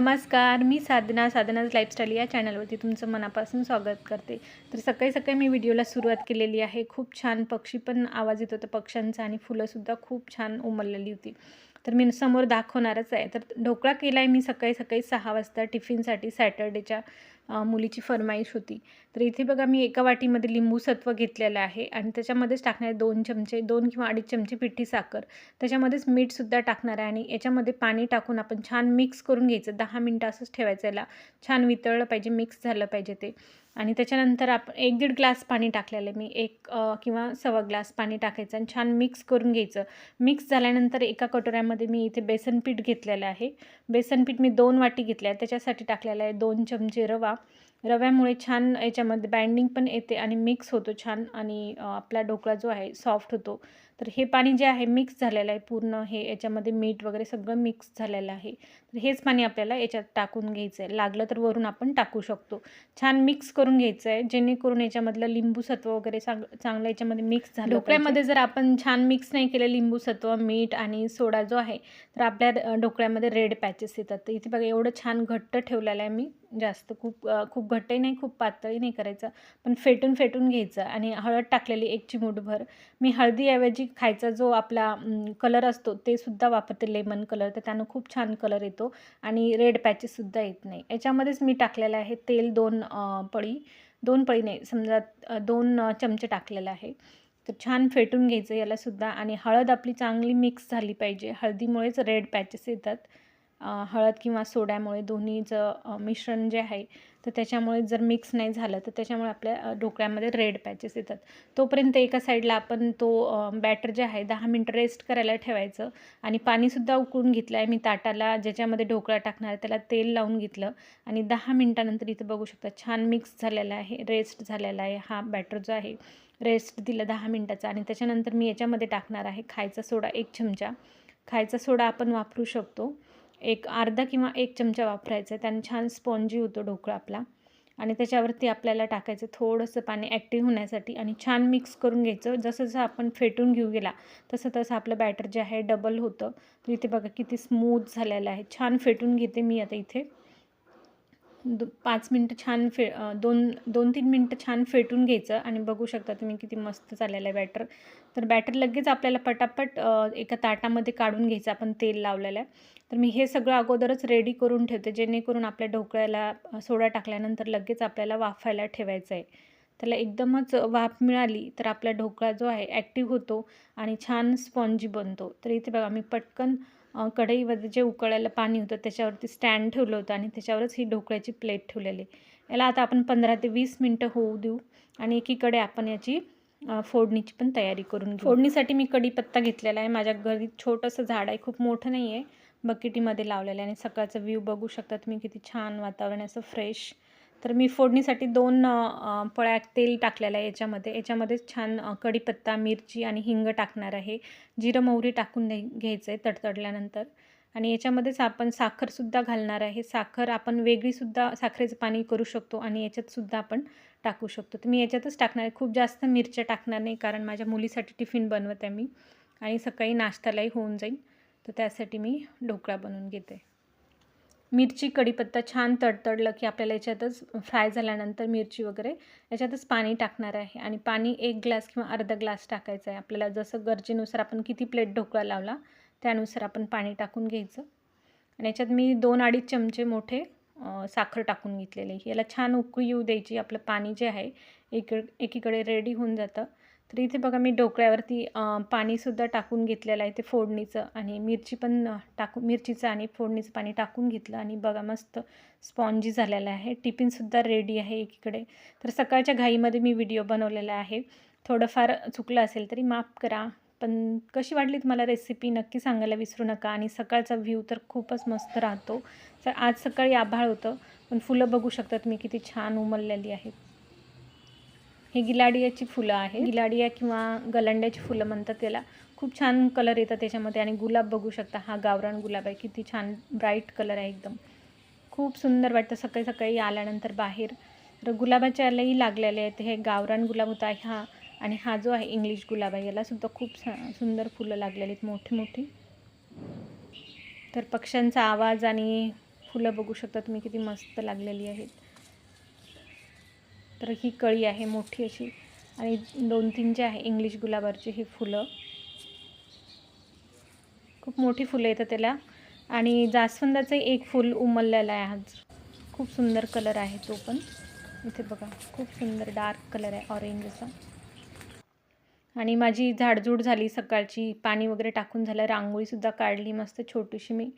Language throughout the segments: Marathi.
नमस्कार, मी साधनाज लाईफस्टाईल या चॅनलवरती तुमचं मनापासून स्वागत करते। तर सकाळी सकाळी मी व्हिडिओला सुरुवात केलेली आहे। खूप छान पक्षी पण आवाज येत होता पक्ष्यांचा आणि फुलंसुद्धा खूप छान उमललेली होती। तर मी समोर दाखवणारच आहे। तर ढोकळा केला आहे मी सकाळी 6 वाजता टिफिनसाठी सॅटर्डेच्या मुलीची फरमाईश होती। तर इथे बघा मी एका वाटीमध्ये लिंबू सत्व घेतलेलं आहे आणि त्याच्यामध्येच टाकणार 2 चमचे 2 किंवा 2.5 चमचे पिठी साखर, त्याच्यामध्येच मीठसुद्धा टाकणार आहे आणि याच्यामध्ये पाणी टाकून आपण छान मिक्स करून घ्यायचं। 10 मिनटं असंच ठेवायचं, याला छान वितळलं पाहिजे, मिक्स झालं पाहिजे ते। आणि त्याच्यानंतर आपण 1-1.5 ग्लास पाणी टाकलेलं आहे मी, 1 किंवा सव्वा ग्लास पाणी टाकायचं आणि छान मिक्स करून घ्यायचं। मिक्स झाल्यानंतर एका कटोऱ्यामध्ये मी इथे बेसन पीठ घेतलेलं आहे। बेसन पीठ मी 2 वाटी घेतलं आहे, त्याच्यासाठी टाकलेलं आहे 2 चमचे रवा। रव्यामुळे छान याच्यामध्ये बाइंडिंग पण येते आणि मिक्स होतो छान आणि आपला ढोकळा जो आहे सॉफ्ट होतो। तर हे पाणी जे आहे मिक्स झालेलं आहे पूर्ण, हे याच्यामध्ये मीठ वगैरे सगळं मिक्स झालेलं आहे। तर हेच पाणी आपल्याला याच्यात टाकून घ्यायचं आहे, लागलं तर वरून आपण टाकू शकतो। छान मिक्स करून घ्यायचं आहे, जेणेकरून याच्यामधलं लिंबू सत्व वगैरे चांगलं याच्यामध्ये मिक्स झालं। ढोकळ्यामध्ये जर आपण छान मिक्स नाही केलं लिंबू सत्व, मीठ आणि सोडा जो आहे, तर आपल्या ढोकळ्यामध्ये रेड पॅचेस येतात। तर इथे बघा एवढं छान घट्ट ठेवलेलं आहे मी, जास्त खूप घट्टही नाही खूप पातळही नाही करायचं, पण फेटून घ्यायचं। आणि हळद टाकलेली 1 चिमूटभर। मी हळदीऐवजी खायचा जो आपला कलर असतो ते सुद्धा वापरते, लेमन कलर, तर त्यानं खूप छान कलर येतो आणि रेड पॅचेससुद्धा येत नाही। याच्यामध्येच मी टाकलेलं आहे तेल 2 पळी, 2 पळी नाही समजा 2 चमचे टाकलेलं आहे। तर छान फेटून घ्यायचं यालासुद्धा आणि हळद आपली चांगली मिक्स झाली पाहिजे, हळदीमुळेच रेड पॅचेस येतात। हळद किंवा सोड्यामुळे दोन्हीचं मिश्रण जे आहे, तर त्याच्यामुळे जर मिक्स नाही झालं तर त्याच्यामुळे आपल्या ढोकळ्यामध्ये रेड पॅचेस येतात। तोपर्यंत एका साईडला आपण तो बॅटर जे आहे 10 मिनटं रेस्ट करायला ठेवायचं आणि पाणीसुद्धा उकळून घेतलं आहे मी ताटाला, ज्याच्यामध्ये ढोकळा टाकणार आहे त्याला तेल लावून घेतलं आणि 10 मिनटानंतर इथं बघू शकता छान मिक्स झालेला आहे, रेस्ट झालेला आहे हा बॅटर जो आहे, रेस्ट दिलं 10 मिनटाचा। आणि त्याच्यानंतर मी याच्यामध्ये टाकणार आहे खायचा सोडा 1 चमचा। खायचा सोडा आपण वापरू शकतो, एक अर्धा किंवा 1 चमचा वापरायचा आहे, त्याने छान स्पॉन्जी होतो ढोकळा आपला। आणि त्याच्यावरती आपल्याला टाकायचं थोडंसं पाणी ॲक्टिव्ह होण्यासाठी आणि छान मिक्स करून घ्यायचं। जसं आपण फेटून घेऊ गेला तसं आपलं बॅटर जे आहे डबल होतं। तर इथे बघा किती स्मूथ झालेलं आहे, छान फेटून घेते मी आता इथे 5 मिनटं छान 2-3 मिनटं छान फेटून घ्यायचं आणि बघू शकता तुम्ही किती मस्त झालेलं आहे बॅटर। तर बॅटर लगेच आपल्याला पटापट एका ताटामध्ये काढून घ्यायचं, आपण तेल लावलेलं आहे। तर मी हे सगळं अगोदरच रेडी करून ठेवते, जेणेकरून आपल्या ढोकळ्याला सोडा टाकल्यानंतर लगेच आपल्याला वाफायला ठेवायचं आहे। त्याला एकदमच वाफ मिळाली तर आपला ढोकळा जो आहे ॲक्टिव्ह होतो आणि छान स्पॉन्जी बनतो। तर इथे बघा मी पटकन कढईमध्ये जे उकळलेलं पाणी होतं त्याच्यावरती स्टँड ठेवलं होतं आणि त्याच्यावरच ही ढोकळ्याची प्लेट ठेवलेली। याला आता आपण 15 ते 20 मिनटं होऊ देऊ आणि एकीकडे आपण याची फोडणीची पण तयारी करून घेऊ। फोडणीसाठी मी कढीपत्ता घेतलेला आहे, माझ्या घरी छोटंसं झाड आहे, खूप मोठं नाही आहे, बकेटीमध्ये लावलेलं आहे। आणि सकाळचा व्ह्यू बघू शकता तुम्ही किती छान वातावरण असं फ्रेश। तर मी फोडणीसाठी 2 पळ्या तेल टाकलेलं आहे याच्यामध्येच छान कढीपत्ता, मिरची आणि हिंग टाकणार आहे, जिरं मोहरी टाकून घ्यायचं आहे तडतडल्यानंतर। आणि याच्यामध्येच आपण साखरसुद्धा घालणार आहे, साखर आपण वेगळीसुद्धा साखरेचं पाणी करू शकतो आणि याच्यातसुद्धा आपण टाकू शकतो। तर मी याच्यातच टाकणार आहे, खूप जास्त मिरच्या टाकणार नाही, कारण माझ्या मुलीसाठी टिफिन बनवत आहे मी आणि सकाळी नाश्त्यालाही होऊन जाईल, तर त्यासाठी मी ढोकळा बनवून घेते। मिरची कढीपत्ता छान तडतडलं की आपल्याला याच्यातच फ्राय झाल्यानंतर मिरची वगैरे याच्यातच पाणी टाकणार आहे आणि पाणी 1 ग्लास किंवा अर्धा ग्लास टाकायचं आहे। आपल्याला जसं गरजेनुसार आपण किती प्लेट ढोकळा लावला त्यानुसार आपण पाणी टाकून घ्यायचं। आणि याच्यात मी 2-2.5 चमचे मोठे साखर टाकून घेतलेली, याला छान उकळी येऊ द्यायची। आपलं पाणी जे आहे एकीकडे रेडी होऊन जातं। तर इथे बघा मी ढोकळ्यावरती पाणीसुद्धा टाकून घेतलेलं आहे ते फोडणीचं आणि मिरची पण मिरचीचं आणि फोडणीचं पाणी टाकून घेतलं आणि बघा मस्त स्पॉन्जी झालेला आहे। टिफिनसुद्धा रेडी आहे एकीकडे। तर सकाळच्या घाईमध्ये मी व्हिडिओ बनवलेला आहे, थोडंफार चुकलं असेल तरी माफ करा, पण कशी वाटली तुम्हाला रेसिपी नक्की सांगायला विसरू नका। आणि सकाळचा व्ह्यू तर खूपच मस्त राहतो। तर आज सकाळी आभाळ होतं, पण फुलं बघू शकता तुम्ही किती छान उमललेली आहेत। हे गिलाडियाची फुलं आहे, गिलाडिया किंवा गलंड्याची फुलं म्हणतात त्याला, खूप छान कलर येतात त्याच्यामध्ये। आणि गुलाब बघू शकता, हा गावरान गुलाब आहे, किती छान ब्राईट कलर आहे एकदम, खूप सुंदर वाटतं सकाळी सकाळी आल्यानंतर बाहेर। तर गुलाबाचे आलेही लागलेले आहेत, हे गावरान गुलाब होता हा आणि हा जो आहे इंग्लिश गुलाब आहे, यालासुद्धा खूप सुंदर फुलं लागलेली आहेत मोठी मोठी। तर पक्ष्यांचा आवाज आणि फुलं बघू शकता तुम्ही किती मस्त लागलेली आहेत. तर ही कळी आहे मोठी अशी आणि 2-3 जे आहे इंग्लिश गुलाबाची ही फुलं. खूप मोठी फुलं येतात त्याला आणि जास्वंदाचं एक फूल उमललेलं आहे आज. खूप सुंदर कलर आहे तो पण. इथे बघा खूप सुंदर डार्क कलर आहे ऑरेंज असा. आणि माझी झाडझूड झाली सकाळची, पाणी वगैरे टाकून झालं, रांगोळीसुद्धा काढली मस्त छोटीशी मी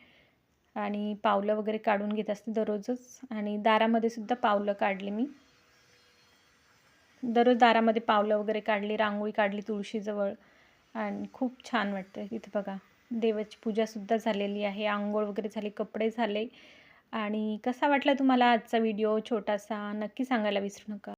आणि पावलं वगैरे काढून घेत असते दररोजच आणि दारामध्ये सुद्धा पावलं काढली मी. दररोज दारामध्ये पावलं वगैरे काढली, रांगोळी काढली तुळशीजवळ आणि खूप छान वाटतं. इथे बघा देवाची पूजासुद्धा झालेली आहे, अंघोळ वगैरे झाली, कपडे झाले. आणि कसा वाटला तुम्हाला आजचा व्हिडिओ छोटासा नक्की सांगायला विसरू नका.